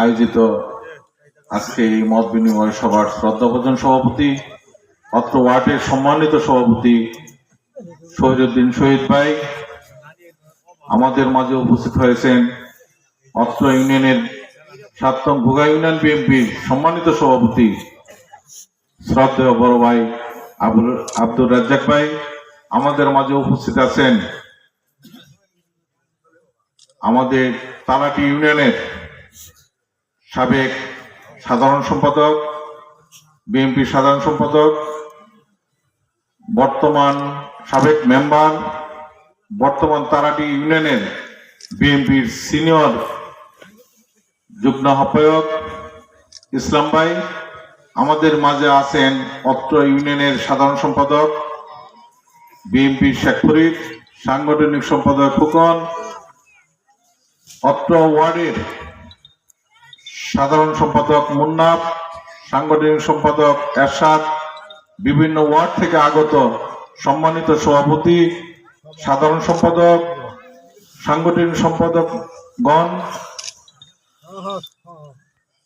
আয়োজিত আজকে এই মত বিনিময় সভার শ্রদ্ধাভাজন সভাপতি, অত্র ওয়ার্ডের সম্মানিত সভাপতি শহীদুদ্দিন শহীদ ভাই, আমাদের মাঝে উপস্থিত হয়েছেন অত্র ইউনিয়নের ৭ নং ভোগা ইউনিয়ন বিএনপির সম্মানিত সভাপতি শ্রদ্ধেয় বড় ভাই আব্দুর রাজ্জাক ভাই। আমাদের মাঝে উপস্থিত আছেন আমাদের তালাটি ইউনিয়নের সাবেক সাধারণ সম্পাদক, বিএনপি সাধারণ সম্পাদক, বর্তমান সাবেক মেম্বার, বর্তমান তারাটি ইউনিয়নের বিএনপির সিনিয়র যুগ্ম আহ্বায়ক ইসলাম ভাই। আমাদের মাঝে আছেন অত্র ইউনিয়নের সাধারণ সম্পাদক বিএনপির শেখ ফরিদ, সাংগঠনিক সম্পাদক ফুকন, অত্র ওয়ার্ডের সাধারণ সম্পাদক মুন্নাফ, সাংগঠনিক সম্পাদক এরশাদ, বিভিন্ন ওয়ার্ড থেকে আগত সম্মানিত সভাপতি, সাধারণ সম্পাদক, সাংগঠনিক সম্পাদকগণ,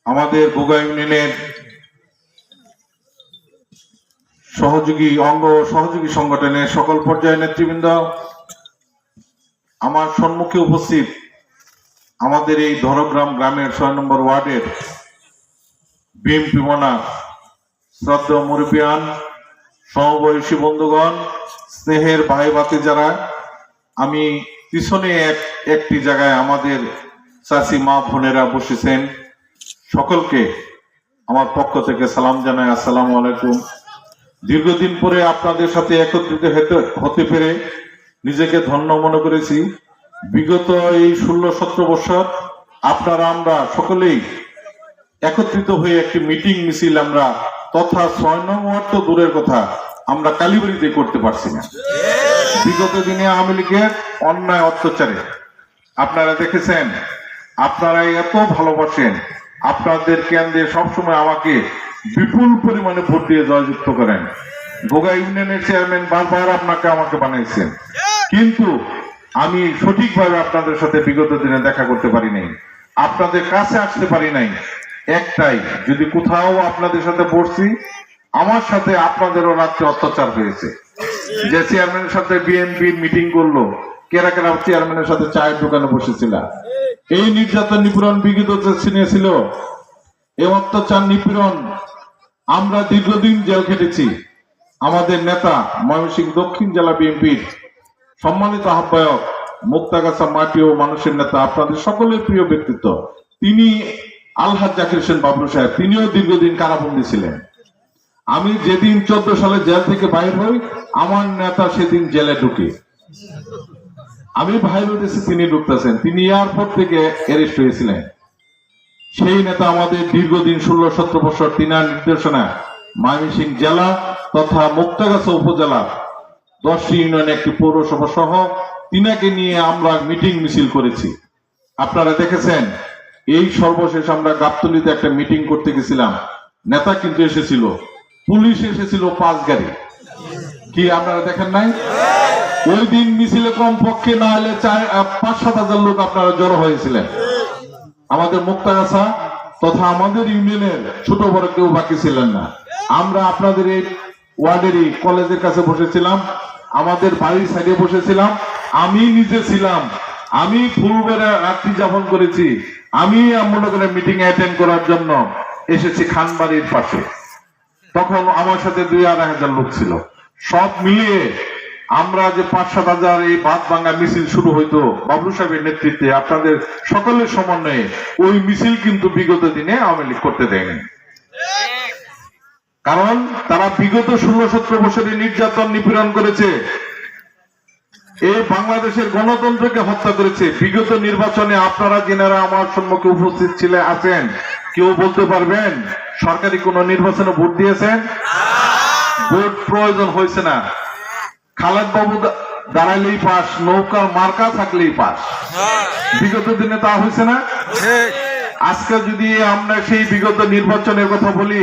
আমাদের ভোগা ইউনিয়নের সহযোগী অঙ্গ সহযোগী সংগঠনের সকল পর্যায়ের নেতৃবৃন্দ, আমার সম্মুখে উপস্থিত আমাদের এই ধরগ্রাম গ্রামের ৬ নম্বর ওয়ার্ডের বিএনপি মনা শ্রদ্ধেয় মুরব্বিয়ান, সমবয়সী বন্ধুগণ, স্নেহের ভাই ভাতি যারা, আমি পিছনে একটি জায়গায় আমাদের চাচি মা বোনেরা বসেছেন, সকলকে আমার পক্ষ থেকে সালাম জানাই, আসসালামু আলাইকুম। দীর্ঘদিন পরে আপনাদের সাথে একত্রিত হতে পেরে নিজেকে ধন্য মনে করেছি। বিগত এই 16-17 বছর আপনারা আমরা সকলেই একত্রিত হয়ে একটি মিটিং মিছিল আমরা তথা ৬ নং ওয়ার্ড তো দূরের কথা, আমরা কালীবাড়িতে করতে পারছি না। বিগত দিনে আওয়ামী লীগের অন্যায় অত্যাচারে আপনারা দেখেছেন, আপনারা এত ভালোবাসেন, আপনাদের কেন্দ্রে সবসময় আমাকে বিপুল পরিমাণে ভোট দিয়ে জয়যুক্ত করেন। ভোগা ইউনিয়নের চেয়ারম্যান বারবার আমাকে বানিয়েছেন, কিন্তু আমি সঠিকভাবে আপনাদের সাথে বিগত দিনে দেখা করতে পারি নাই, আপনাদের কাছে আসতে পারি নাই। একটাই, যদি কোথাও আপনাদের সাথে বসছি, আমার সাথে আপনাদেরও রাত্রে অত্যাচার হয়েছে। যে চেয়ারম্যানের সাথে বিএনপির মিটিং করলো, কেরা কেরা চেয়ারম্যানের সাথে চায়ের দোকানে বসেছিল, এই নির্যাতন নিপীড়ন বিগত ছিল, এই অত্যাচার নিপীড়ন আমরা দীর্ঘদিন জেল খেটেছি। আমাদের নেতা ময়মনসিংহ দক্ষিণ জেলা বিএনপির সম্মানিত আহ্বায়ক মুক্তাগাছা মাটি ও মানুষের নেতা, আপনাদের সকলের প্রিয় ব্যক্তিত্ব, তিনি আলহাজ জাকির হোসেন বাবলু সাহেব, তিনিও দীর্ঘদিন কারাবন্দী ছিলেন। আমি যেদিন 14 সালে জেল থেকে বাইর হই, আমার নেতা সেদিন জেলে ঢুকে, আমি বাইর হতেছি, তিনি ঢুকতেছেন, তিনি এয়ারপোর্ট থেকে অ্যারেস্ট হয়েছিলেন। সেই নেতা আমাদের দীর্ঘদিন 16-17 বছর তিনার নির্দেশনা ময়মনসিংহ জেলা তথা মুক্তাগাছা উপজেলা 10টি ইউনিয়ন, একটি পৌরসভা সহ তিনাকে নিয়ে আমরা মিটিং মিছিল করেছি। আপনারা দেখেছেন, এই সর্বশেষ আমরা গাবতলীতে একটা মিটিং করতে গেছিলাম, নেতা কিন্তু এসেছিল, পুলিশ এসেছিল 5 গাড়ি, কি আপনারা দেখেন নাই? ওই দিন মিছিলে কমপক্ষে না হলে 5-7 হাজার লোক আপনারা জড়ো হয়েছিলেন। আমাদের মুক্তাগাছা তথা আমাদের ইউনিয়নের ছোট বড় কেউ বাকি ছিলেন না। আমরা আপনাদের এই ওয়ার্ডেরই কলেজের কাছে বসেছিলাম, আমাদের বাড়ির সাইডে বসেছিলাম, আমি নিজে ছিলাম, আমি ফুলবেড়া রাত্রি যাপন করেছি, আমি মনে করে মিটিং অ্যাটেন্ড করার জন্য এসেছি খানবাড়ির পাশে। তখন আমার সাথে 2-2.5 হাজার লোক ছিল। সব মিলিয়ে আমরা যে 5-7 হাজার এই ভাত ভাঙ্গা মিছিল শুরু হইতো বাবলু সাহেবের নেতৃত্বে, আপনাদের সকলের সমন্বয়ে, ওই মিছিল কিন্তু বিগত দিনে আওয়ামী লীগ করতে দেয়নি। কারণ তারা বিগত 16-17 বছরে নির্যাতন নিপীড়ন করেছে, এই বাংলাদেশের গণতন্ত্রকে হত্যা করেছে। বিগত নির্বাচনে আপনারা যেনারা আমার সম্মুখে উপস্থিত আছেন, কেউ বলতে পারবেন সরকারি কোন নির্বাচনে ভোট দিয়েছেন? ভোট প্রয়োজন হয়েছে না। খালেদ বাবু দাঁড়াইলেই পাস, নৌকার মার্কা থাকলেই পাস। বিগত দিনে তা হয়েছে না। আজকে যদি আমরা সেই বিগত নির্বাচনের কথা বলি,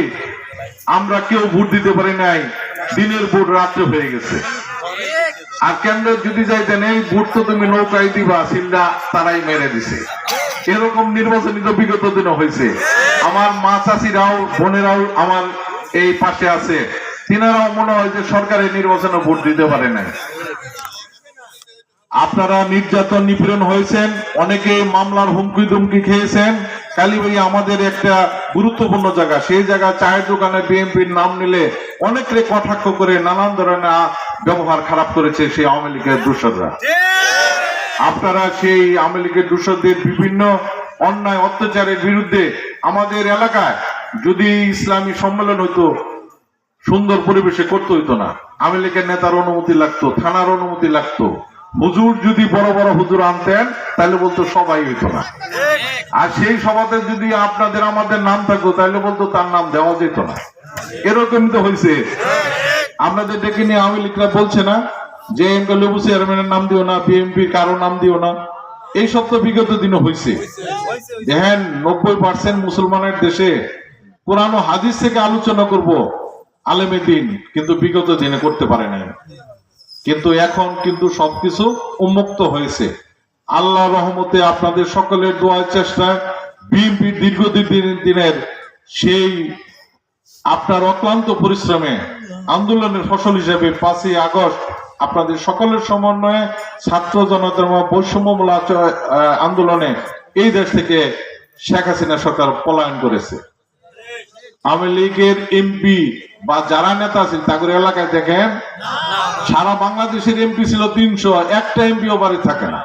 আমরা কেউ ভোট দিতে পারি নাই, দিনের ভোট রাত্রে হয়ে গেছে। আর কেন্দ্রে যদি যাইতেন, এই ভোট তো তুমি নৌকায় দিবা, সিলটা তারাই মেরে দিছে। এরকম নির্বাচনী তো বিগত দিনে হয়েছে। আমার মা চাচিরাও বোনেরাও আমার এই পাশে আছে, তিনারাও মনে হয় যে সরকারের নির্বাচনে ভোট দিতে পারে নাই। আপনারা নির্যাতন নিপীড়ন হয়েছেন, অনেকে মামলার হুমকি দুমকি খেয়েছেন। কালীবাড়ি আমাদের একটা গুরুত্বপূর্ণ জায়গা, সেই জায়গা চায়ের দোকানে বিএনপির নাম নিলে অনেকে কটাক্ষ করে নানান ধরনের ব্যবহার খারাপ করেছে সেই আওয়ামী লীগের দূষররা। আপনারা সেই আওয়ামী লীগের দূষরদের বিভিন্ন অন্যায় অত্যাচারের বিরুদ্ধে আমাদের এলাকায় যদি ইসলামী সম্মেলন হইতো, সুন্দর পরিবেশে করতে হইতো না। আওয়ামী লীগের নেতার অনুমতি লাগতো, থানার অনুমতি লাগতো। হুজুর যদি বড় বড় হুজুর আনতেন তাহলে বলতো সবাই হইতো না। আর সেই সভাতে যদি আপনাদের আমাদের নাম থাকতো তাহলে বলতো তার নাম দেওয়া যেত না। এরকম তো হয়েছে। আপনাদের ডেকে নিয়ে আওয়ামী লীগরা বলছে না যে লেবু চেয়ারম্যানের নাম দিও না, বিএনপি কারো নাম দিও না। এই সব তো বিগত দিনে হয়েছে। দেখেন 90% মুসলমানের দেশে কোরআন ও হাদিস থেকে আলোচনা করব আলেমে দিন, কিন্তু বিগত দিনে করতে পারে নাই। কিন্তু এখন কিন্তু সবকিছু উন্মুক্ত হয়েছে। আল্লাহ রহমতে আপনাদের সকলের দোয়ার চেষ্টায় বিএনপির দীর্ঘদিনের সেই আপনার অক্লান্ত পরিশ্রমে আন্দোলনের ফসল হিসেবে 5ই আগস্ট আপনাদের সকলের সমন্বয়ে ছাত্র জনতার বৈষম্যমূলক আন্দোলনে এই দেশ থেকে শেখ হাসিনা সরকার পলায়ন করেছে। আওয়ামী লীগের এমপি বা যারা নেতা আছেন তাদের এলাকায় দেখেন সারা বাংলাদেশের এমপি ছিল 300, একটা এমপিও বাড়ি থাকে না।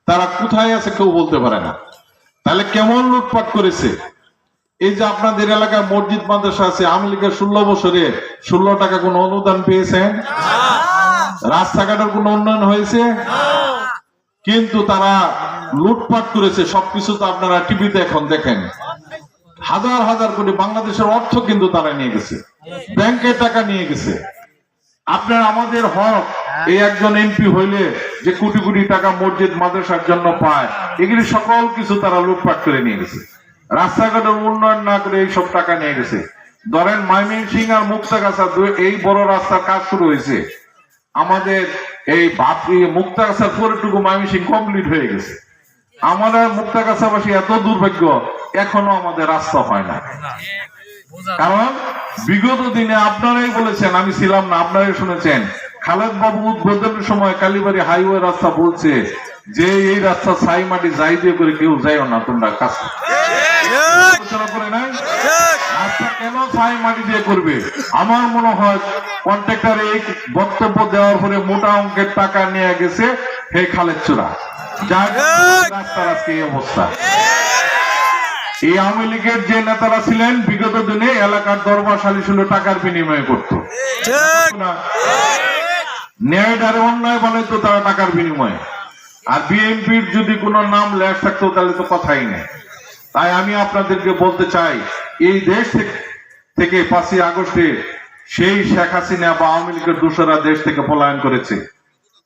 তারা কোথায় আছে কেউ বলতে পারে না। তাহলে কেমন লুটপাট করেছে। এই যে আপনাদের এলাকায় মসজিদ মাদ্রাসা আছে, আওয়ামী লীগের 16 বছরে 16 টাকা কোন অনুদান পেয়েছেন? রাস্তাঘাটের কোন উন্নয়ন হয়েছে? কিন্তু তারা লুটপাট করেছে। সবকিছু তো আপনারা টিভিতে এখন দেখেন। হাজার হাজার কোটি বাংলাদেশের অর্থ কিন্তু তারা নিয়ে গেছে, ব্যাংকের টাকা নিয়ে গেছে। আপনার আমাদের হক, এই একজন এমপি হইলে যে কোটি কোটি টাকা মসজিদ মাদ্রাসার জন্য পায়, এগুলি সকল কিছু তারা লুটপাট করে নিয়ে গেছে। রাস্তাঘাটের উন্নয়ন না করে এই সব টাকা নিয়ে গেছে। ধরেন ময়মনসিংহ আর মুক্তাগাছা এই বড় রাস্তার কাজ শুরু হয়েছে, আমাদের এই মুক্তাগাছার পরেটুকু ময়মনসিংহ কমপ্লিট হয়ে গেছে। আমাদের মুক্তাগাছাবাসী এত দুর্ভাগ্য, এখনো আমাদের রাস্তা হয় না। কারণ বিগত দিনে আপনারাই বলেছেন, আমি ছিলাম না, আপনারাই শুনেছেন, খালেদ বাবু উদ্বোধনের সময় কালীবাড়ি হাইওয়ে রাস্তা বলছে যে এই রাস্তা ছাই মাটি যাই দিয়ে করে কেউ যাইও না, তোমরা কাজ করে নাই। রাস্তা কেন ছাই মাটি দিয়ে করবে? আমার মনে হয় কন্ট্রাক্টর এই বক্তব্য দেওয়ার পরে মোটা অঙ্কের টাকা নিয়ে গেছে হে খালেদ চূড়া, যার রাস্তার আজকে এই অবস্থা। এই আওয়ামী লীগের যে নেতারা ছিলেন বিগত দিনে এলাকার দরবার সালিশ হলে টাকার বিনিময়ে করত, ন্যায় আর অন্যায় বানাইতো তারা টাকার বিনিময়ে। আর বিএনপির যদি কোনো নাম লেখ থাকতো তাহলে তো কথাই নেই। তাই আমি আপনাদেরকে বলতে চাই, এই দেশ থেকে 5ই আগস্টে সেই শেখ হাসিনা বা আওয়ামী লীগের দোসররা দেশ থেকে পলায়ন করেছে।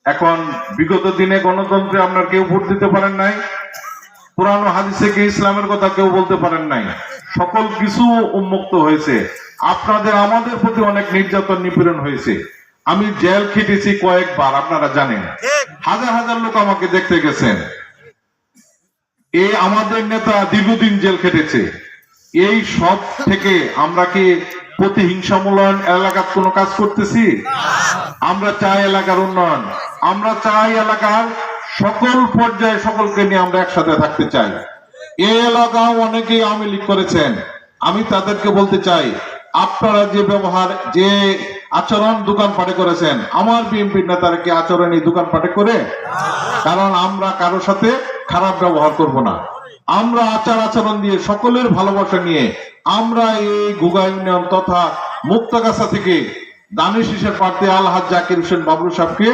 এখন বিগত দিনে গণতন্ত্রে আপনার কেউ ভোট দিতে পারেন নাই, কোরআন ও হাদিস থেকে ইসলামের কথা কেউ বলতে পারেন নাই, সকল কিছু উন্মুক্ত হয়েছে। আপনাদের আমাদের প্রতি অনেক নির্যাতন নিপীড়ন হয়েছে। আমি জেল খেটেছি কয়েকবার, আপনারা জানেন, হাজার হাজার লোক আমাকে দেখতে গেছেন। এই আমাদের নেতা দীর্ঘদিন জেল খেটেছে। এই সব থেকে আমরা কি প্রতিহিংসামূলক এলাকার কোনো কাজ করতেছি? আমরা চাই এলাকার উন্নয়ন, আমরা চাই এলাকার সকল পর্যায়ে সকলকে নিয়ে আমরা একসাথে থাকতে চাই। এই এলাকাও অনেকেই আওয়ামী লীগ করেছেন, আমি তাদেরকে বলতে চাই, আপনারা যে ব্যবহার যে আচরণ দোকানপাটে করেছেন, আমার বিএনপির নেতারা কি আচরণ এই দোকানপাটে করে? কারণ আমরা কারোর সাথে খারাপ ব্যবহার করব না। আমরা আচার আচরণ দিয়ে সকলের ভালোবাসা নিয়ে আমরা এই গুগা ইউনিয়ন তথা মুক্তাগাছা থেকে দানিশ শীষের প্রার্থী আলহাজ জাকির হোসেন বাবলু সাহেবকে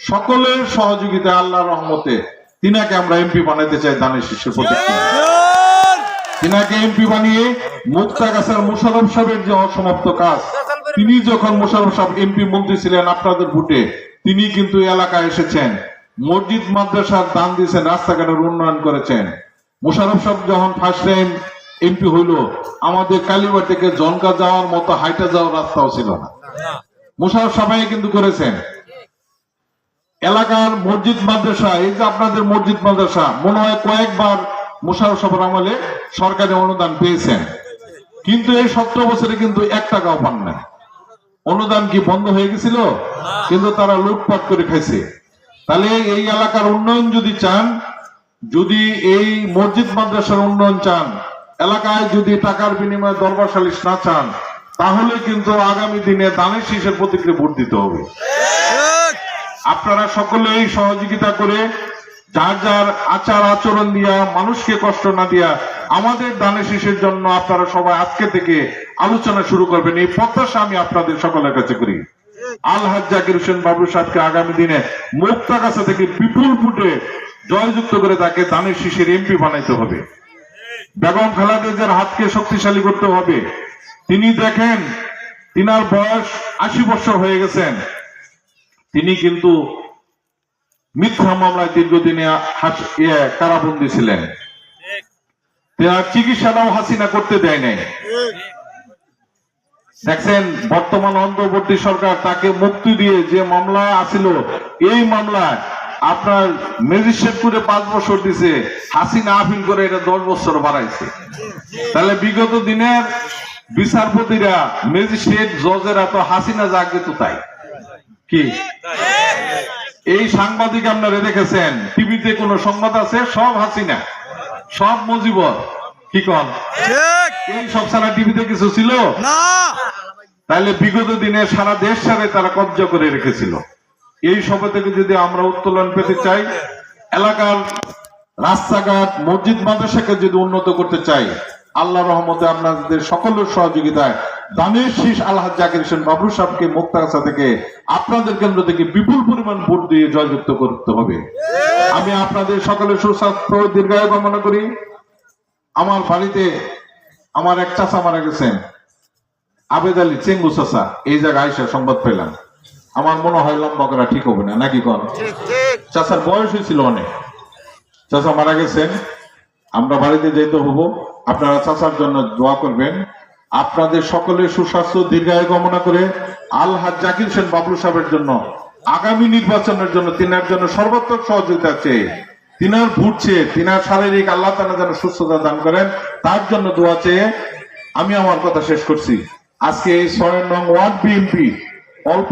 সকলের সহযোগিতায় আল্লাহর রহমতে তিনাকে আমরা এমপি বানাইতে চাই। দানিশ শীষের প্রতি তিনাকে এমপি বানিয়ে মুক্তাগাছার মোশাররফ সাহেবের যে অসমাপ্ত কাজ, তিনি যখন মোশাররফ সাহেব এমপি মন্ত্রী ছিলেন আপনাদের ভোটে, তিনি কিন্তু এলাকায় এসেছেন, মসজিদ মাদ্রাসার দান দিয়েছেন, রাস্তাঘাটের উন্নয়ন করেছেন। মোশাররফ সাহেব যখন ফার্স্ট টাইম এমপি হইল, আমাদের কালীবাড়ি থেকে জনকা যাওয়ার মতো হাইটা যাওয়ার রাস্তাও ছিল না, মোশাররফ সাহেব কিন্তু করেছেন। এলাকার মসজিদ মাদ্রাসা, এই যে আপনাদের মসজিদ মাদ্রাসা মনে হয় কয়েকবার মোশাররফ সাহেবের আমলে সরকারি অনুদান পেয়েছেন, কিন্তু এই 17 বছরে কিন্তু 1 টাকাও পান না। অনুদান কি বন্ধ হয়ে গেছিল? কিন্তু তারা লুটপাট করে খাইছে। তাহলে এই এলাকার উন্নয়ন যদি চান, যদি এই মসজিদ মাদ্রাসার উন্নয়ন চান, এলাকায় যদি টাকার বিনিময়ে দরবার সালিশ না চান, তাহলে কিন্তু আগামী দিনে দানের শীষের প্রতীকে ভোট দিতে হবে। আপনারা সকলেই সহযোগিতা করে যার যার আচার আচরণ দিয়া, মানুষকে কষ্ট না দিয়া, আমাদের দানের শীষের জন্য আপনারা সবাই আজকে থেকে আলোচনা শুরু করবেন, এই প্রত্যাশা আমি আপনাদের সকলের কাছে করি। আলহাজ জাকির হোসেন বাবলু সাহেবকে আগামী দিনে মুক্তাগাছা থেকে বিপুল ভোটে জয়যুক্ত করে তাকে দানের শীষের এমপি বানাইতে হবে। বেগম খালেদা জিয়ার হাতকে শক্তিশালী করতে হবে। তিনি দেখেন, তিনার বয়স 80 বছর হয়ে গেছেন, তিনি কিন্তু মিথ্যা মামলায় দীর্ঘদিনে কারাবন্দী ছিলেন। তার চিকিৎসাটাও হাসিনা করতে দেয় নাই। দেখছেন বর্তমান অন্তর্বর্তী সরকার তাকে মুক্তি দিয়ে যে মামলা আছিল, এই মামলায় আপনার ম্যাজিস্ট্রেট করে 5 বছর দিছে, হাসিনা আপিল করে এটা 10 বছর বাড়াইছে। তাহলে বিগত দিনের বিচারপতিরা, ম্যাজিস্ট্রেট, জজেরা তো হাসিনা জাগে তো তাই কি? এই সাংবাদিক আপনারা দেখেছেন, টিভিতে কোন সংবাদ আছে? সব হাসিনা, সব মুজিবর, কি কন? এই সব সারা টিভিতে কিছু ছিল না। তাহলে বিগত দিনে সারা দেশ সারে তারা কব্জা করে রেখেছিল। এই সব থেকে যদি আমরা উত্তোলন পেতে চাই, এলাকার রাস্তাঘাট, মসজিদ মাদ্রাসাকে যদি উন্নত করতে চাই, আল্লাহ রহমতে আপনাদের সকলের সহযোগিতায় দানের শীষ আলহাজ জাকির হোসেন বাবলু সাহেবকে মুক্তাগাছা থেকে আপনাদের কেন্দ্র থেকে বিপুল পরিমাণ ভোট দিয়ে জয়যুক্ত করতে হবে। আমি আপনাদের সকলের সুস্বাস্থ্য দীর্ঘায়ু কামনা করি। আমার বাড়িতে আমার এক চাচা মারা গেছেন, আবেদ আলী চেঙ্গু চাচা, এই জায়গায় আইসা সংবাদ পেলাম। আমার মনে হয় লম্বা করা ঠিক হবে না, নাকি কন? চাচার বয়স হয়েছিল অনেক, চাচা মারা গেছেন, আমরা বাড়িতে যেতে হব। আপনারা চাচার জন্য দোয়া করবেন। আপনাদের সকলের সুস্বাস্থ্য দীর্ঘায়ু কামনা করে আলহাজ জাকির হোসেন বাবলু সাহেবের জন্য আগামী নির্বাচনের জন্য তিনার জন্য সর্বাত্মক সহযোগিতা চেয়ে, তিনার ভোট চেয়ে, তিনার শারীরিক আল্লাহ তাআলা যেন সুস্থতা দান করেন, তার জন্য দোয়া চেয়ে আমি আমার কথা শেষ করছি। আজকে এই 6 নং ওয়ার্ড বিএনপি অল্প